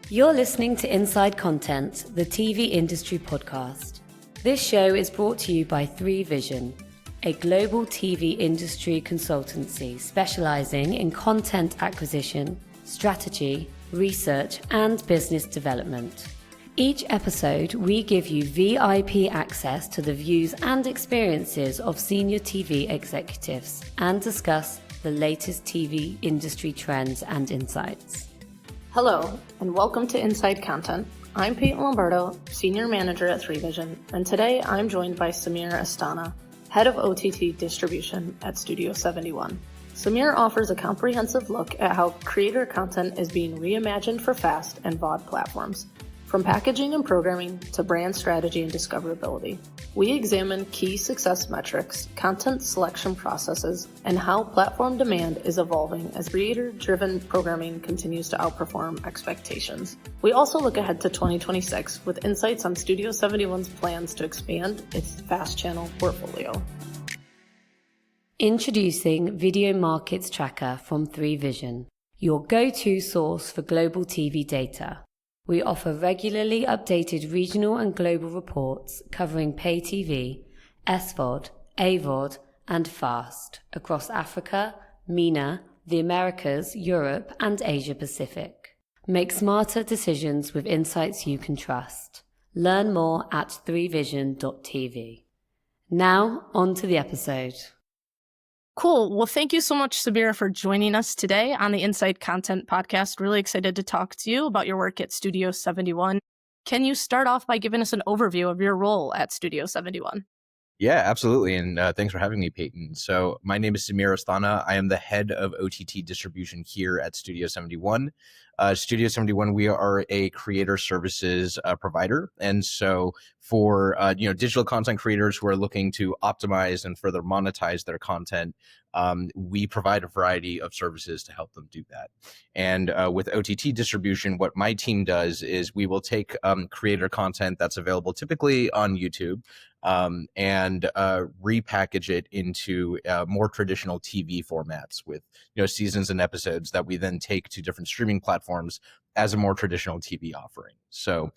You're listening to Inside Content, the TV industry podcast. This show is brought to you by 3Vision, a global TV industry consultancy specialising in content acquisition, strategy, research, and business development. Each episode, we give you VIP access to the views and experiences of senior TV executives and discuss the latest TV industry trends and insights. Hello, and welcome to Inside Content. I'm Peyton Lombardo, Senior Manager at 3Vision, and today I'm joined by Samir Asthana, Head of OTT Distribution at Studio71. Samir offers a comprehensive look at how creator content is being reimagined for FAST and VOD platforms, from packaging and programming to brand strategy and discoverability. We examine key success metrics, content selection processes, and how platform demand is evolving as creator-driven programming continues to outperform expectations. We also look ahead to 2026 with insights on Studio71's plans to expand its FAST channel portfolio. Introducing Video Markets Tracker from 3Vision, your go-to source for global TV data. We offer regularly updated regional and global reports covering pay TV, SVOD, AVOD, and FAST across Africa, MENA, the Americas, Europe, and Asia Pacific. Make smarter decisions with insights you can trust. Learn more at 3vision.tv. Now, on to the episode. Cool. Well, thank you so much, Samir, for joining us today on the Inside Content podcast. Really excited to talk to you about your work at Studio71. Can you start off by giving us an overview of your role at Studio71? Yeah, absolutely. And thanks for having me, Peyton. So my name is Samir Asthana. I am the head of OTT Distribution here at Studio71. Studio71, we are a creator services provider. And so for digital content creators who are looking to optimize and further monetize their content, we provide a variety of services to help them do that. And with OTT distribution, what my team does is we will take creator content that's available typically on YouTube and repackage it into more traditional TV formats with seasons and episodes that we then take to different streaming platforms as a more traditional TV offering. So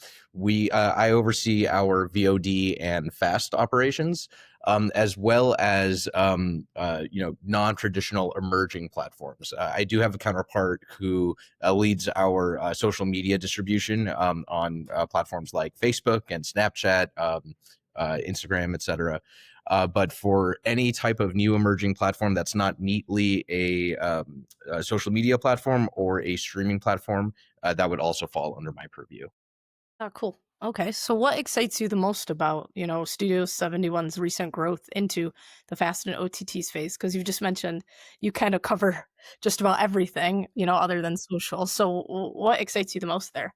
I oversee our VOD and FAST operations, as well as non-traditional emerging platforms. I do have a counterpart who leads our social media distribution on platforms like Facebook and Snapchat, Instagram, etc. But for any type of new emerging platform that's not neatly a social media platform or a streaming platform, that would also fall under my purview. Oh, cool. Okay. So what excites you the most about, Studio71's recent growth into the FAST and OTT space? Because you just mentioned you kind of cover just about everything, other than social. So what excites you the most there?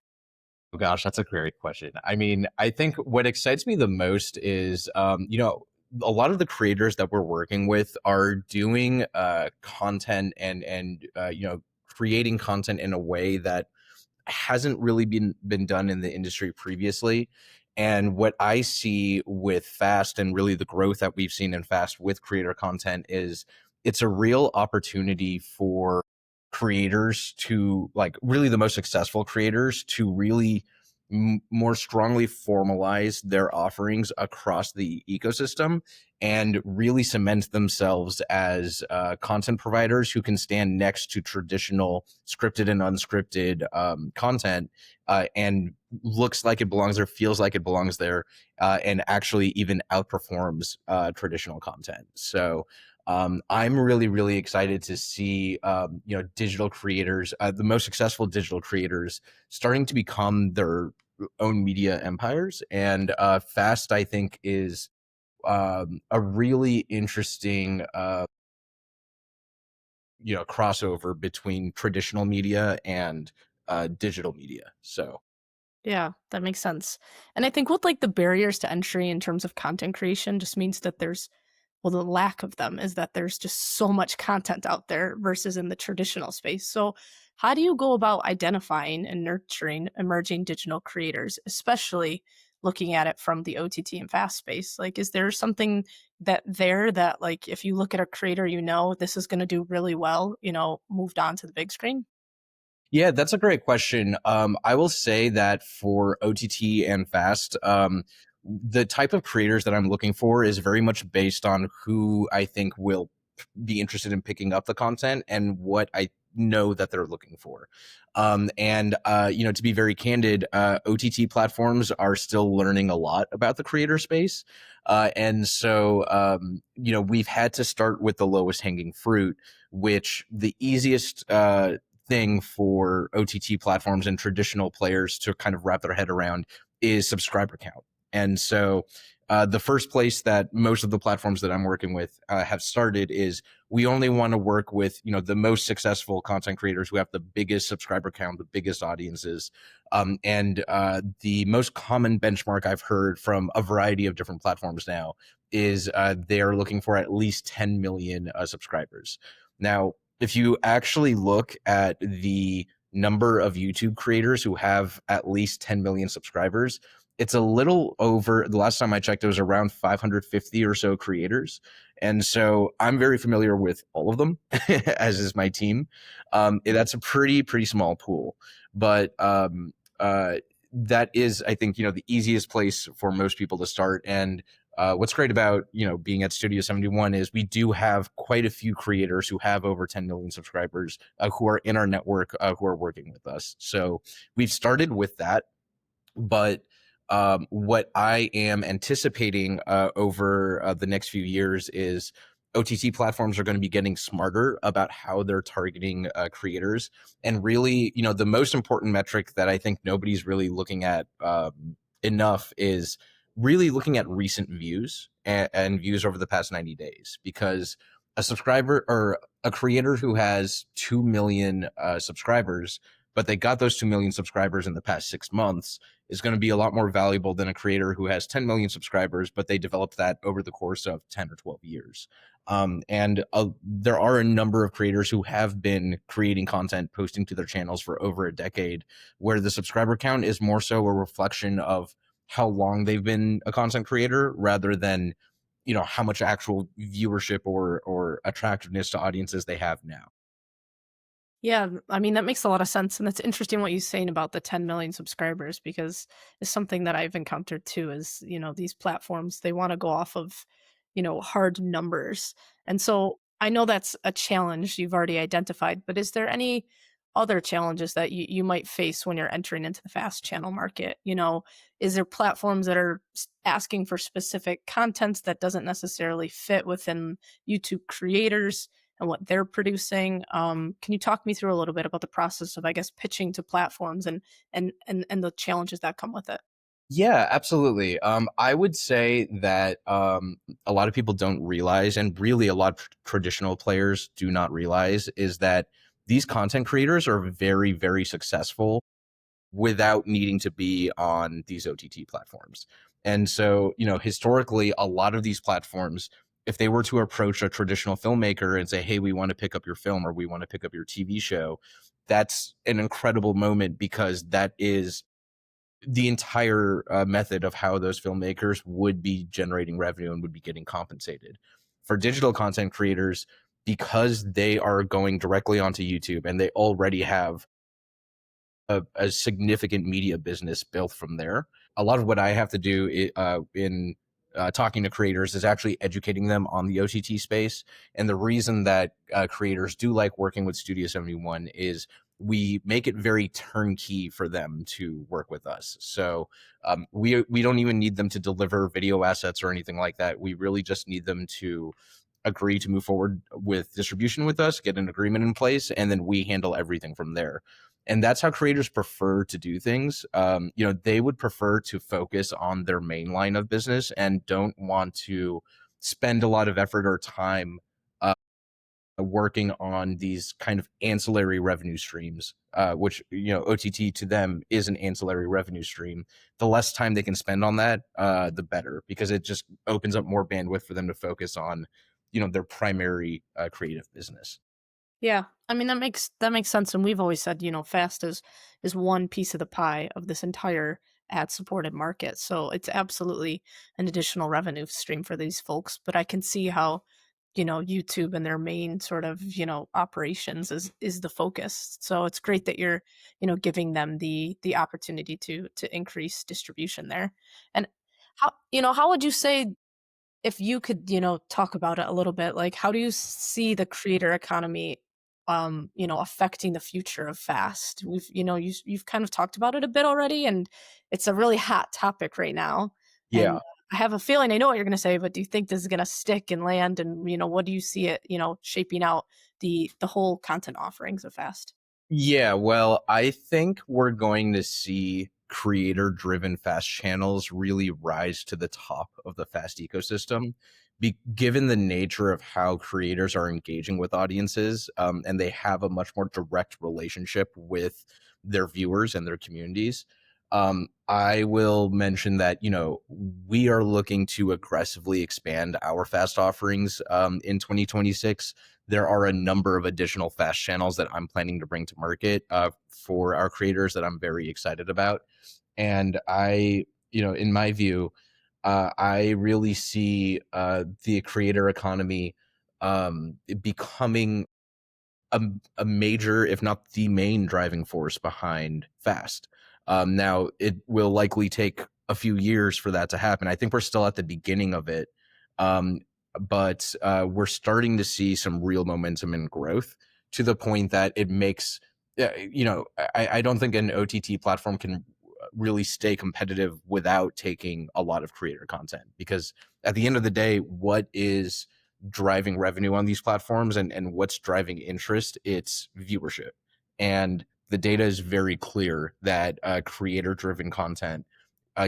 Oh gosh, that's a great question. I mean, I think what excites me the most is, a lot of the creators that we're working with are doing content and creating content in a way that hasn't really been done in the industry previously. And what I see with FAST and really the growth that we've seen in FAST with creator content is it's a real opportunity for creators to, like, really the most successful creators to really more strongly formalize their offerings across the ecosystem and really cement themselves as content providers who can stand next to traditional scripted and unscripted content and looks like it belongs there, feels like it belongs there, and actually even outperforms traditional content. So I'm really, really excited to see, digital creators, the most successful digital creators starting to become their own media empires. And FAST, I think, is a really interesting, crossover between traditional media and digital media. So. Yeah, that makes sense. And I think with the barriers to entry in terms of content creation just means that the lack of them is that there's just so much content out there versus in the traditional space. So how do you go about identifying and nurturing emerging digital creators, especially looking at it from the OTT and FAST space? Is there something that if you look at a creator, this is going to do really well, moved on to the big screen? Yeah, that's a great question. I will say that for OTT and FAST, the type of creators that I'm looking for is very much based on who I think will be interested in picking up the content and what I know that they're looking for. To be very candid, OTT platforms are still learning a lot about the creator space. We've had to start with the lowest hanging fruit, which the easiest thing for OTT platforms and traditional players to kind of wrap their head around is subscriber count. And so the first place that most of the platforms that I'm working with have started is we only want to work with, the most successful content creators who have the biggest subscriber count, the biggest audiences. The most common benchmark I've heard from a variety of different platforms now is they are looking for at least 10 million subscribers. Now, if you actually look at the number of YouTube creators who have at least 10 million subscribers, it's a little over, the last time I checked, it was around 550 or so creators. And so I'm very familiar with all of them, as is my team. That's a pretty small pool. But that is, I think, the easiest place for most people to start. And what's great about, being at Studio71 is we do have quite a few creators who have over 10 million subscribers who are in our network, who are working with us. So we've started with that. But what I am anticipating over the next few years is OTT platforms are going to be getting smarter about how they're targeting creators. And really, the most important metric that I think nobody's really looking at enough is really looking at recent views and views over the past 90 days, because a subscriber or a creator who has 2 million subscribers, but they got those 2 million subscribers in the past 6 months, is going to be a lot more valuable than a creator who has 10 million subscribers, but they developed that over the course of 10 or 12 years. There are a number of creators who have been creating content, posting to their channels for over a decade, where the subscriber count is more so a reflection of how long they've been a content creator rather than, how much actual viewership or attractiveness to audiences they have now. Yeah, I mean, that makes a lot of sense. And it's interesting what you're saying about the 10 million subscribers, because it's something that I've encountered too is, these platforms, they want to go off of, hard numbers. And so I know that's a challenge you've already identified, but is there any other challenges that you might face when you're entering into the fast channel market? Is there platforms that are asking for specific contents that doesn't necessarily fit within YouTube creators and what they're producing? Can you talk me through a little bit about the process of, I guess, pitching to platforms and the challenges that come with it? Yeah, absolutely. I would say that a lot of people don't realize, and really a lot of traditional players do not realize, is that these content creators are very, very successful without needing to be on these OTT platforms. And so, historically, a lot of these platforms, if they were to approach a traditional filmmaker and say, hey, we want to pick up your film or we want to pick up your TV show, that's an incredible moment, because that is the entire method of how those filmmakers would be generating revenue and would be getting compensated. For digital content creators, because they are going directly onto YouTube and they already have a significant media business built from there. A lot of what I have to do in talking to creators is actually educating them on the OTT space. And the reason that creators do like working with Studio 71 is we make it very turnkey for them to work with us. So we don't even need them to deliver video assets or anything like that. We really just need them to agree to move forward with distribution with us, get an agreement in place, and then we handle everything from there. And that's how creators prefer to do things. They would prefer to focus on their main line of business and don't want to spend a lot of effort or time working on these kind of ancillary revenue streams, which, OTT to them is an ancillary revenue stream. The less time they can spend on that, the better, because it just opens up more bandwidth for them to focus on, their primary creative business. Yeah. I mean, that makes sense. And we've always said, fast is one piece of the pie of this entire ad supported market. So it's absolutely an additional revenue stream for these folks. But I can see how YouTube and their main sort of, operations is the focus. So it's great that you're, giving them the opportunity to increase distribution there. And how would you say, if you could, talk about it a little bit, like how do you see the creator economy affecting the future of fast? You've kind of talked about it a bit already, and it's a really hot topic right now. Yeah. And I have a feeling I know what you're going to say, but do you think this is going to stick and land? And what do you see it, shaping out the whole content offerings of fast? Yeah, well, I think we're going to see creator-driven fast channels really rise to the top of the fast ecosystem, given the nature of how creators are engaging with audiences, and they have a much more direct relationship with their viewers and their communities. I will mention that, we are looking to aggressively expand our fast offerings in 2026. There are a number of additional fast channels that I'm planning to bring to market for our creators that I'm very excited about. And in my view, I really see the creator economy becoming a, a major, if not the main driving force behind fast. Now, it will likely take a few years for that to happen. I think we're still at the beginning of it. Um, but we're starting to see some real momentum and growth to the point that it makes, I don't think an OTT platform can really stay competitive without taking a lot of creator content, because at the end of the day, what is driving revenue on these platforms and what's driving interest? It's viewership. And the data is very clear that creator driven content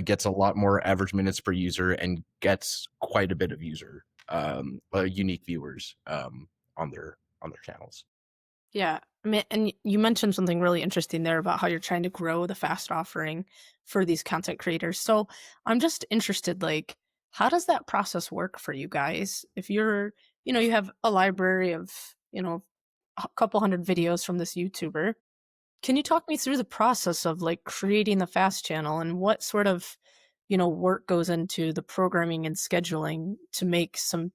gets a lot more average minutes per user and gets quite a bit of unique viewers on their channels. Yeah. I mean, and you mentioned something really interesting there about how you're trying to grow the fast offering for these content creators. So I'm just interested, like, how does that process work for you guys? If you have a library of, a couple hundred videos from this YouTuber, can you talk me through the process of like creating the fast channel and what sort of, work goes into the programming and scheduling to make some,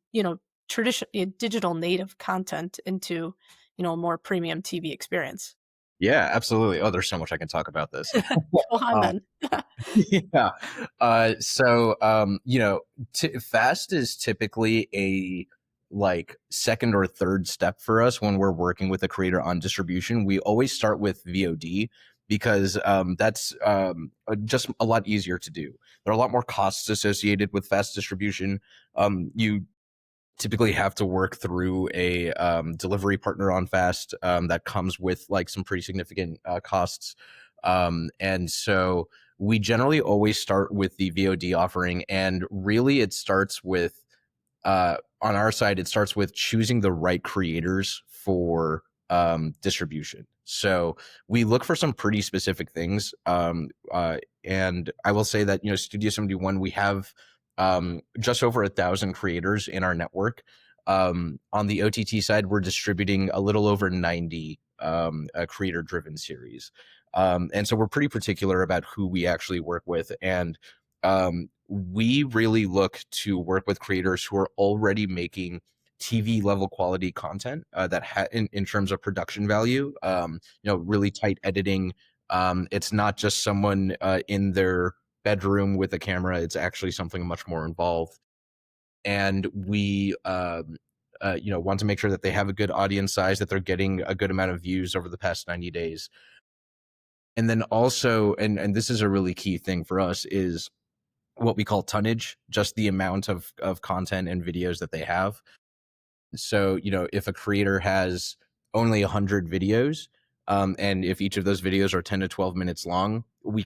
traditional digital native content into, a more premium TV experience? Yeah, absolutely. Oh, there's so much I can talk about this. Go on uh, then. yeah. Fast is typically a like second or third step for us when we're working with a creator on distribution. We always start with VOD because that's just a lot easier to do. There are a lot more costs associated with fast distribution. You typically have to work through a delivery partner on fast that comes with like some pretty significant costs. And so we generally always start with the VOD offering, and really it starts with on our side, it starts with choosing the right creators for distribution. So we look for some pretty specific things. And I will say that, Studio71, we have just over 1,000 creators in our network. On the OTT side, we're distributing a little over 90 creator driven series. And so we're pretty particular about who we actually work with. And we really look to work with creators who are already making TV level quality content that in terms of production value, really tight editing. It's not just someone in their bedroom with a camera. It's actually something much more involved. And we, want to make sure that they have a good audience size, that they're getting a good amount of views over the past 90 days. And then also, and this is a really key thing for us, is what we call tonnage, just the amount of content and videos that they have. So, if a creator has only 100 videos, and if each of those videos are 10 to 12 minutes long, we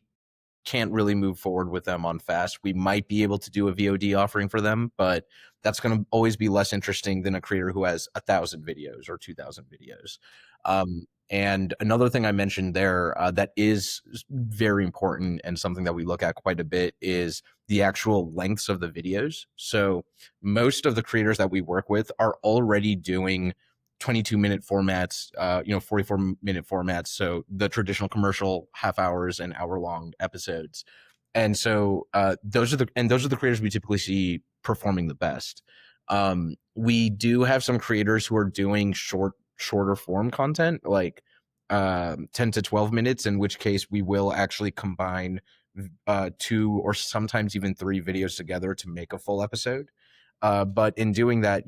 can't really move forward with them on fast. We might be able to do a VOD offering for them, but that's going to always be less interesting than a creator who has 1,000 videos or 2,000 videos. And another thing I mentioned there that is very important and something that we look at quite a bit is the actual lengths of the videos. So most of the creators that we work with are already doing 22-minute formats, 44-minute formats. So the traditional commercial half hours and hour-long episodes. And so those are the creators we typically see performing the best. We do have some creators who are doing shorter form content, like 10 to 12 minutes, in which case we will actually combine 2 or sometimes even 3 videos together to make a full episode. But in doing that,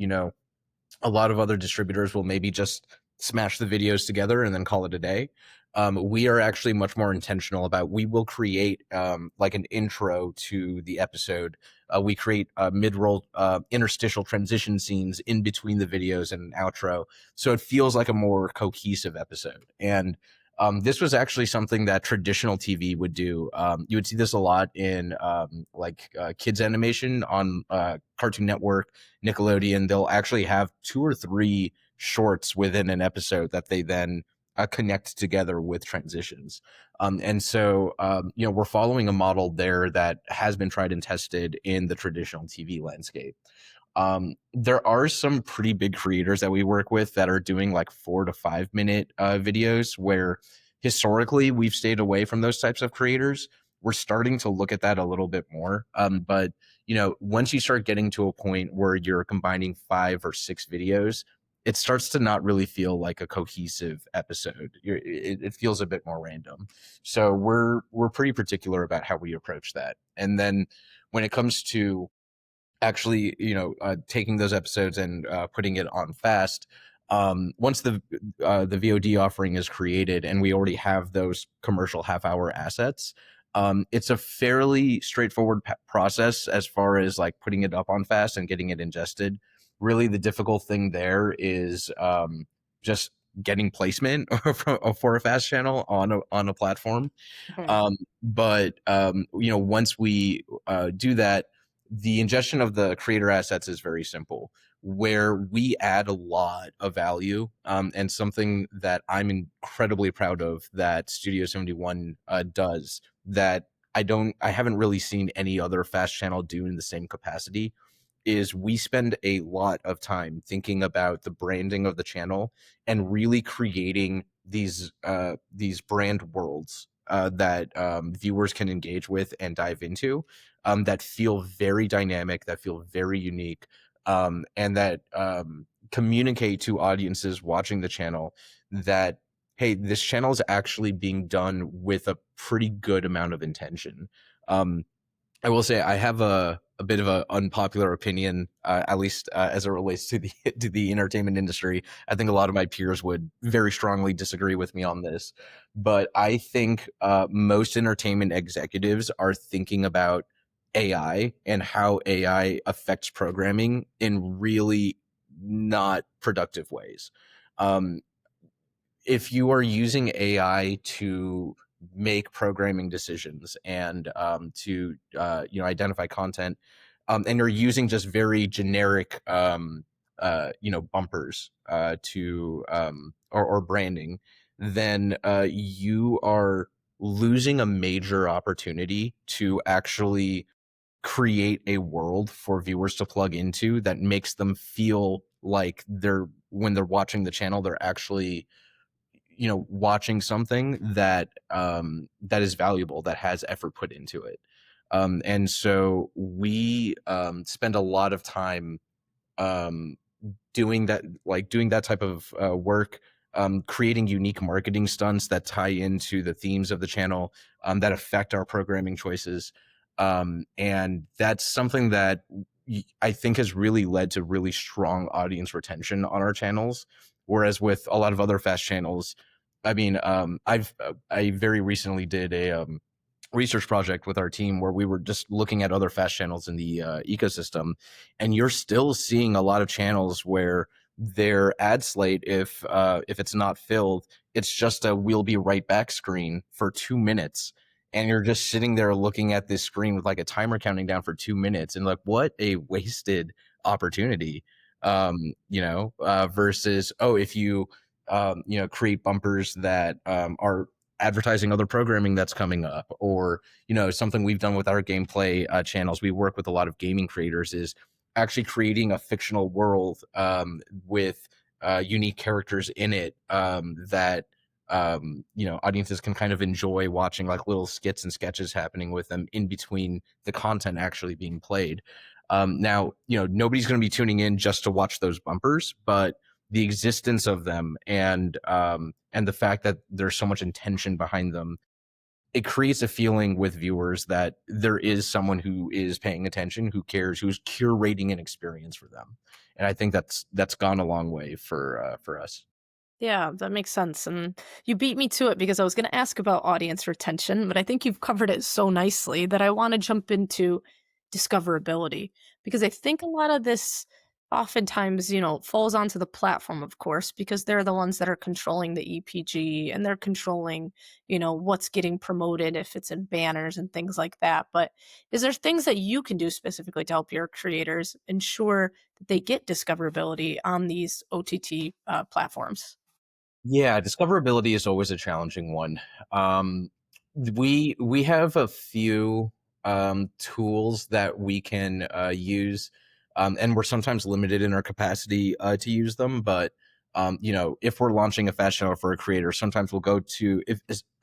a lot of other distributors will maybe just smash the videos together and then call it a day. We are actually much more intentional about, we will create like an intro to the episode. We create mid-roll interstitial transition scenes in between the videos and an outro. So it feels like a more cohesive episode. And this was actually something that traditional TV would do. You would see this a lot in kids animation on Cartoon Network, Nickelodeon. They'll actually have 2 or 3 shorts within an episode that they then connect together with transitions. And so, we're following a model there that has been tried and tested in the traditional TV landscape. There are some pretty big creators that we work with that are doing like 4 to 5 minute videos, where historically we've stayed away from those types of creators. We're starting to look at that a little bit more. But once you start getting to a point where you're combining 5 or 6 videos, it starts to not really feel like a cohesive episode. It feels a bit more random. So we're pretty particular about how we approach that. And then when it comes to actually, taking those episodes and putting it on FAST, once the VOD offering is created and we already have those commercial half-hour assets, it's a fairly straightforward process as far as like putting it up on FAST and getting it ingested. Really, the difficult thing there is just getting placement for a FAST channel on a platform. But once we do that, the ingestion of the creator assets is very simple, where we add a lot of value, and something that I'm incredibly proud of that Studio71 does, that I haven't really seen any other FAST channel do in the same capacity, is we spend a lot of time thinking about the branding of the channel and really creating these brand worlds that viewers can engage with and dive into, that feel very dynamic, that feel very unique, and that communicate to audiences watching the channel that, hey, this channel is actually being done with a pretty good amount of intention. I will say I have a bit of an unpopular opinion, at least as it relates to the entertainment industry. I think a lot of my peers would very strongly disagree with me on this, but I think most entertainment executives are thinking about AI and how AI affects programming in really not productive ways. Um, if you are using AI to make programming decisions and to identify content, and you're using just very generic bumpers or branding, then you are losing a major opportunity to actually create a world for viewers to plug into that makes them feel like when they're watching the channel, they're actually watching something that that is valuable, that has effort put into it. And so we spend a lot of time um, doing that type of work, creating unique marketing stunts that tie into the themes of the channel, that affect our programming choices. And that's something that I think has really led to really strong audience retention on our channels. Whereas with a lot of other FAST channels, I mean, I very recently did a research project with our team where we were just looking at other FAST channels in the ecosystem, and you're still seeing a lot of channels where their ad slate, if it's not filled, it's just a "we'll be right back" screen for 2 minutes, and you're just sitting there looking at this screen with like a timer counting down for 2 minutes, and like, what a wasted opportunity. Versus, if you create bumpers that are advertising other programming that's coming up, or something we've done with our gameplay channels. We work with a lot of gaming creators, is actually creating a fictional world with unique characters in it, that audiences can kind of enjoy watching, like little skits and sketches happening with them in between the content actually being played. Now, nobody's going to be tuning in just to watch those bumpers, but the existence of them and the fact that there's so much intention behind them, it creates a feeling with viewers that there is someone who is paying attention, who cares, who's curating an experience for them. And I think that's gone a long way for us. Yeah, that makes sense. And you beat me to it because I was going to ask about audience retention, but I think you've covered it so nicely that I want to jump into discoverability because I think a lot of this oftentimes, falls onto the platform, of course, because they're the ones that are controlling the EPG and they're controlling, what's getting promoted if it's in banners and things like that. But is there things that you can do specifically to help your creators ensure that they get discoverability on these OTT platforms? Yeah, discoverability is always a challenging one. Um, we have a few tools that we can use, and we're sometimes limited in our capacity to use them. But if we're launching a fast channel for a creator, sometimes we'll go to,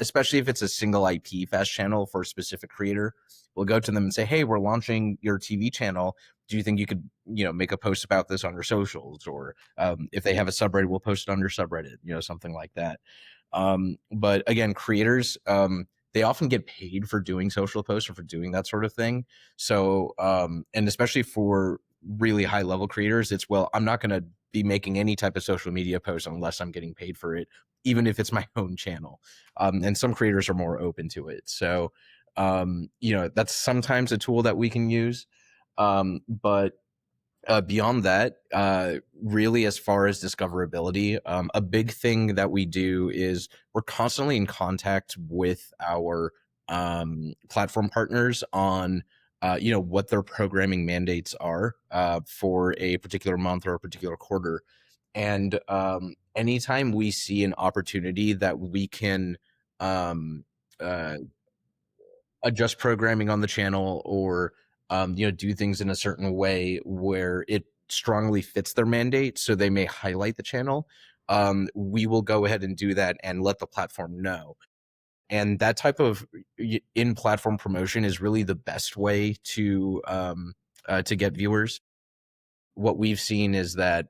especially if it's a single IP fast channel for a specific creator, we'll go to them and say, "Hey, we're launching your TV channel. Do you think you could, make a post about this on your socials?" Or if they have a subreddit, we'll post it on your subreddit, something like that. But again, creators, they often get paid for doing social posts or for doing that sort of thing. So, and especially for really high level creators, it's, well, I'm not going to be making any type of social media post unless I'm getting paid for it, even if it's my own channel. And some creators are more open to it. So, that's sometimes a tool that we can use. But beyond that, really, as far as discoverability, a big thing that we do is we're constantly in contact with our platform partners on, what their programming mandates are for a particular month or a particular quarter. And anytime we see an opportunity that we can um, uh, adjust programming on the channel or do things in a certain way where it strongly fits their mandate, so they may highlight the channel, we will go ahead and do that and let the platform know. And that type of in-platform promotion is really the best way to get viewers. What we've seen is that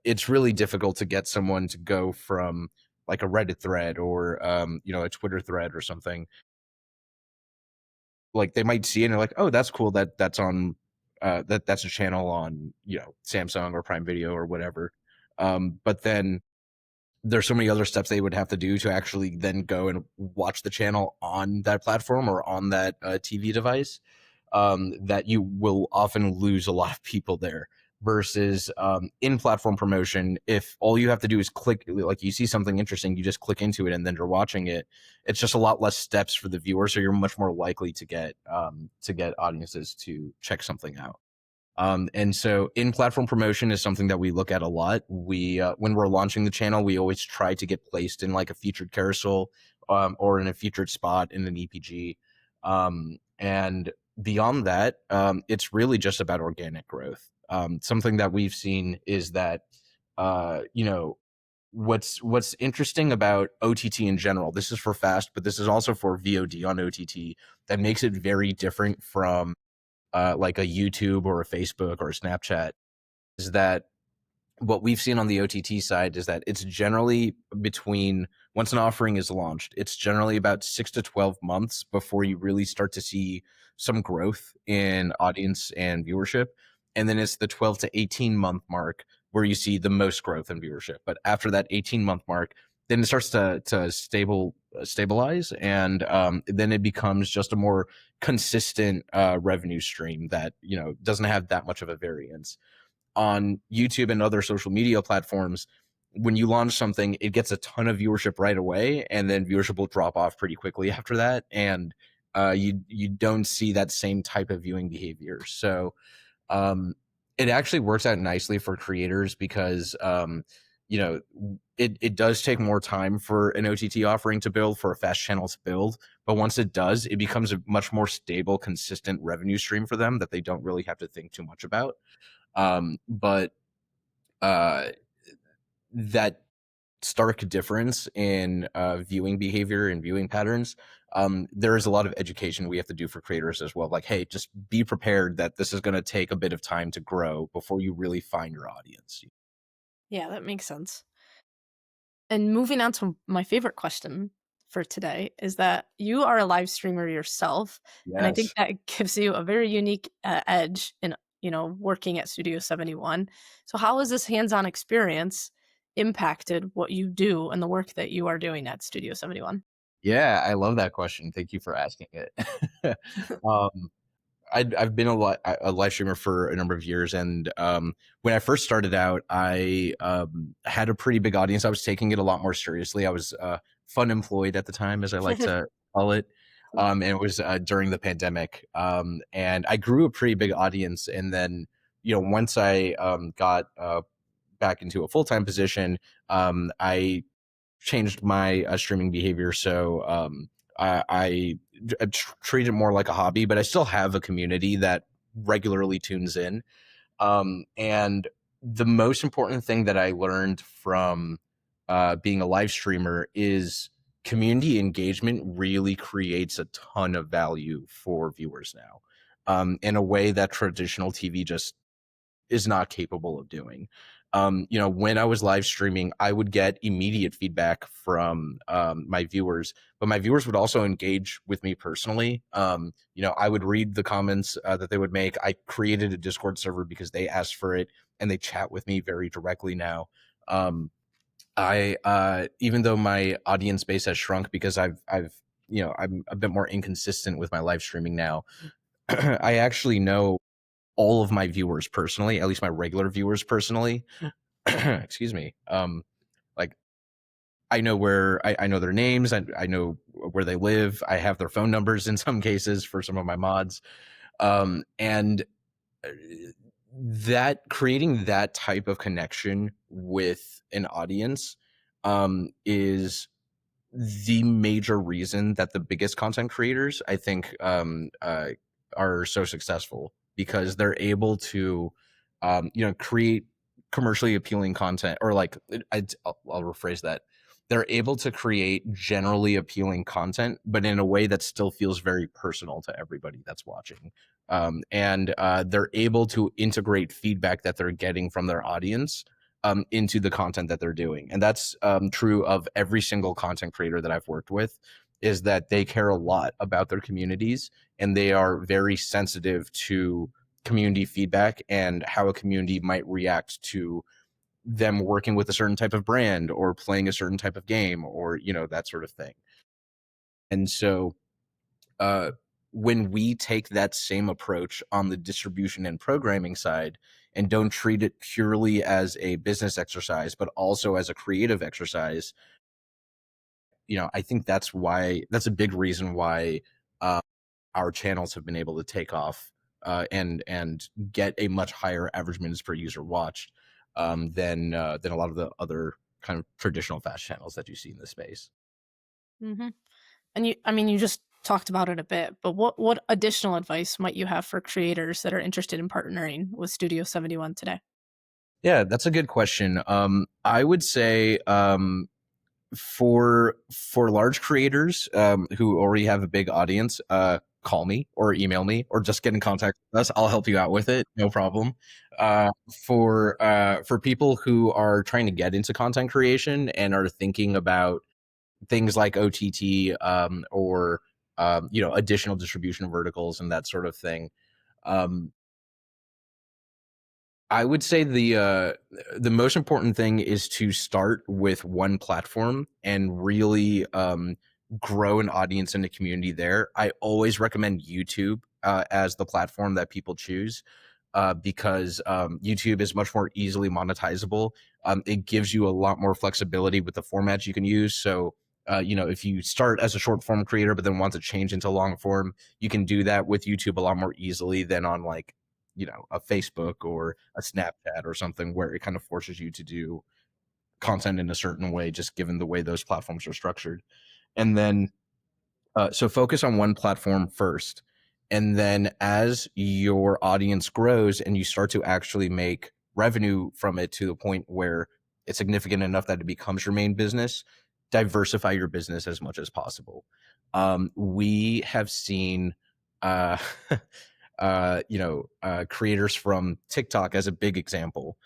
it's really difficult to get someone to go from like a Reddit thread or a Twitter thread or something. Like, they might see it and they're like, "Oh, that's cool. That's on that's a channel on, Samsung or Prime Video or whatever." But then there's so many other steps they would have to do to actually then go and watch the channel on that platform or on that TV device, that you will often lose a lot of people there. Versus in-platform promotion, if all you have to do is click, like you see something interesting, you just click into it and then you're watching it. It's just a lot less steps for the viewer, so you're much more likely to get audiences to check something out. And so in-platform promotion is something that we look at a lot. We when we're launching the channel, we always try to get placed in like a featured carousel, or in a featured spot in an EPG. And beyond that, it's really just about organic growth. Something that we've seen is that, what's interesting about OTT in general, this is for fast, but this is also for VOD on OTT, that makes it very different from like a YouTube or a Facebook or a Snapchat, is that what we've seen on the OTT side is that it's generally between, once an offering is launched, it's generally about 6 to 12 months before you really start to see some growth in audience and viewership. And then it's the 12 to 18 month mark where you see the most growth in viewership. But after that 18-month mark, then it starts to stabilize, and then it becomes just a more consistent revenue stream that doesn't have that much of a variance. On YouTube and other social media platforms, when you launch something, it gets a ton of viewership right away, and then viewership will drop off pretty quickly after that, and you don't see that same type of viewing behavior. So um, it actually works out nicely for creators because you know it does take more time for an OTT offering to build, for a fast channel to build, but once it does, it becomes a much more stable, consistent revenue stream for them that they don't really have to think too much about. But uh, that stark difference in viewing behavior and viewing patterns there is a lot of education we have to do for creators as well. Like, hey, just be prepared that this is going to take a bit of time to grow before you really find your audience. Yeah, that makes sense. And moving on to my favorite question for today is that you are a live streamer yourself, and I think Yes. that gives you a very unique edge in working at Studio 71. So how has this hands-on experience impacted what you do and the work that you are doing at Studio 71? Yeah, I love that question. Thank you for asking it. um, I've been a live streamer for a number of years, and when I first started out, I had a pretty big audience. I was taking it a lot more seriously. I was fun employed at the time, as I like to call it, and it was during the pandemic. And I grew a pretty big audience, and then once I got back into a full-time position, I changed my streaming behavior. So I treat it more like a hobby, but I still have a community that regularly tunes in. And the most important thing that I learned from being a live streamer is community engagement really creates a ton of value for viewers now, in a way that traditional TV just is not capable of doing. When I was live streaming, I would get immediate feedback from my viewers, but my viewers would also engage with me personally. I would read the comments that they would make. I created a Discord server because they asked for it, and they chat with me very directly now. Even though my audience base has shrunk because I'm a bit more inconsistent with my live streaming now. I actually know all of my viewers personally, at least my regular viewers personally. Excuse me. Like I know I know their names. I know where they live. I have their phone numbers in some cases for some of my mods. And that creating that type of connection with an audience is the major reason that the biggest content creators, I think, are so successful, because they're able to, create commercially appealing content, or like, I'll rephrase that. They're able to create generally appealing content, but in a way that still feels very personal to everybody that's watching. And they're able to integrate feedback that they're getting from their audience into the content that they're doing. And that's true of every single content creator that I've worked with, is that they care a lot about their communities, and they are very sensitive to community feedback and how a community might react to them working with a certain type of brand or playing a certain type of game, or, that sort of thing. And so uh, when we take that same approach on the distribution and programming side, and don't treat it purely as a business exercise, but also as a creative exercise, I think that's a big reason why our channels have been able to take off and get a much higher average minutes per user watched than a lot of the other kind of traditional fast channels that you see in the space. Hmm. And you just talked about it a bit, but what additional advice might you have for creators that are interested in partnering with Studio 71 today? Yeah, that's a good question. I would say for large creators who already have a big audience, call me or email me or just get in contact with us. I'll help you out with it, no problem. For people who are trying to get into content creation and are thinking about things like OTT, or additional distribution verticals and that sort of thing, um, I would say the most important thing is to start with one platform and really grow an audience and a community there. I always recommend YouTube as the platform that people choose, because YouTube is much more easily monetizable. It gives you a lot more flexibility with the formats you can use. So, if you start as a short form creator but then want to change into long form, you can do that with YouTube a lot more easily than on, like, a Facebook or a Snapchat or something, where it kind of forces you to do content in a certain way, just given the way those platforms are structured. And then, so focus on one platform first. And then as your audience grows and you start to actually make revenue from it to the point where it's significant enough that it becomes your main business, diversify your business as much as possible. we have seen uh, creators from TikTok as a big example,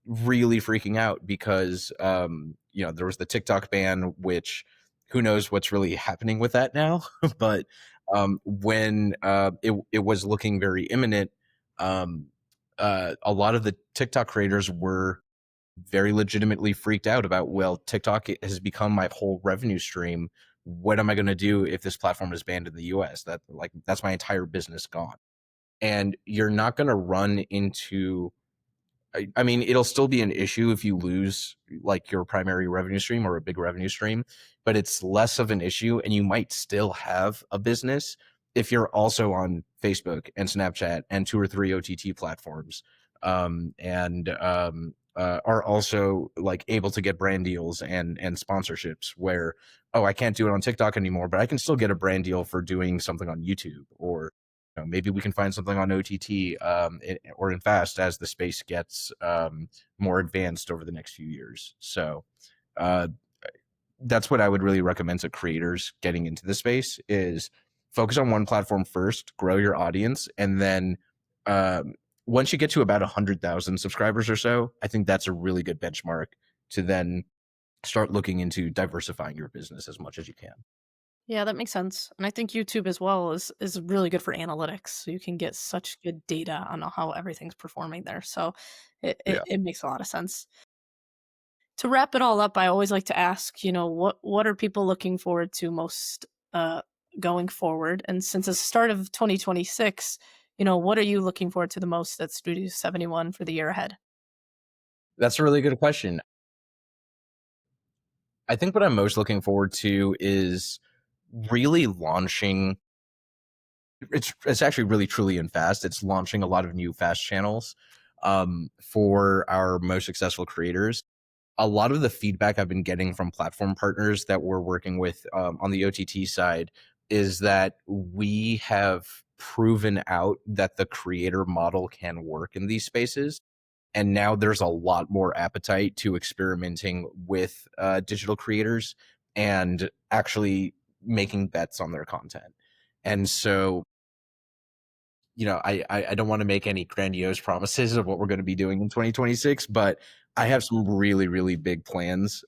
really freaking out because there was the TikTok ban, which who knows what's really happening with that now. But when it was looking very imminent, um, a lot of the TikTok creators were very legitimately freaked out about, well, TikTok has become my whole revenue stream. What am I going to do if this platform is banned in the US? That's my entire business gone. And you're not going to run into, I mean, it'll still be an issue if you lose like your primary revenue stream or a big revenue stream, but it's less of an issue, and you might still have a business if you're also on Facebook and Snapchat and 2 or 3 OTT platforms, are also like able to get brand deals and sponsorships where, oh, I can't do it on TikTok anymore, but I can still get a brand deal for doing something on YouTube, or maybe we can find something on OTT or in FAST as the space gets more advanced over the next few years. So uh, that's what I would really recommend to creators getting into the space is focus on one platform first, grow your audience, and then once you get to about 100,000 subscribers or so, I think that's a really good benchmark to then start looking into diversifying your business as much as you can. Yeah, that makes sense. And I think YouTube as well is really good for analytics. So you can get such good data on how everything's performing there. So Yeah. it makes a lot of sense. To wrap it all up, I always like to ask, what are people looking forward to most uh, going forward? And since it's the start of 2026, what are you looking forward to the most at Studio 71 for the year ahead? That's a really good question. I think what I'm most looking forward to is really launching. It's actually really truly in fast. It's launching a lot of new fast channels for our most successful creators. A lot of the feedback I've been getting from platform partners that we're working with on the OTT side is that we have proven out that the creator model can work in these spaces. And now there's a lot more appetite to experimenting with digital creators and actually making bets on their content. And so I don't want to make any grandiose promises of what we're going to be doing in 2026, but I have some really, really big plans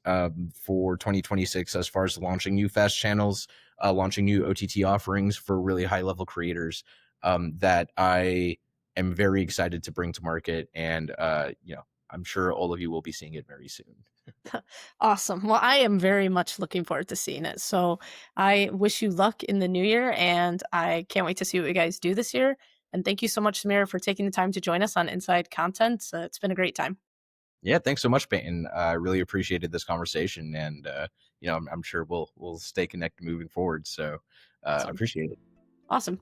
for 2026 as far as launching new fast channels, launching new OTT offerings for really high level creators that I am very excited to bring to market. And, I'm sure all of you will be seeing it very soon. Awesome. Well, I am very much looking forward to seeing it. So I wish you luck in the new year, and I can't wait to see what you guys do this year. And thank you so much, Samir, for taking the time to join us on Inside Content. It's been a great time. Yeah, thanks so much, Peyton. I really appreciated this conversation, and I'm sure we'll stay connected moving forward. So I Awesome. appreciate it. Awesome.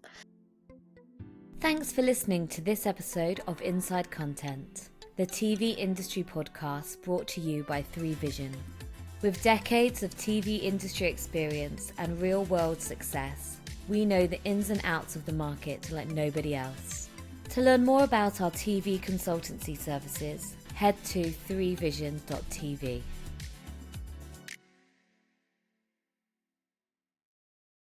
Thanks for listening to this episode of Inside Content, the TV industry podcast brought to you by 3Vision. With decades of TV industry experience and real-world success, we know the ins and outs of the market like nobody else. To learn more about our TV consultancy services, head to 3vision.tv.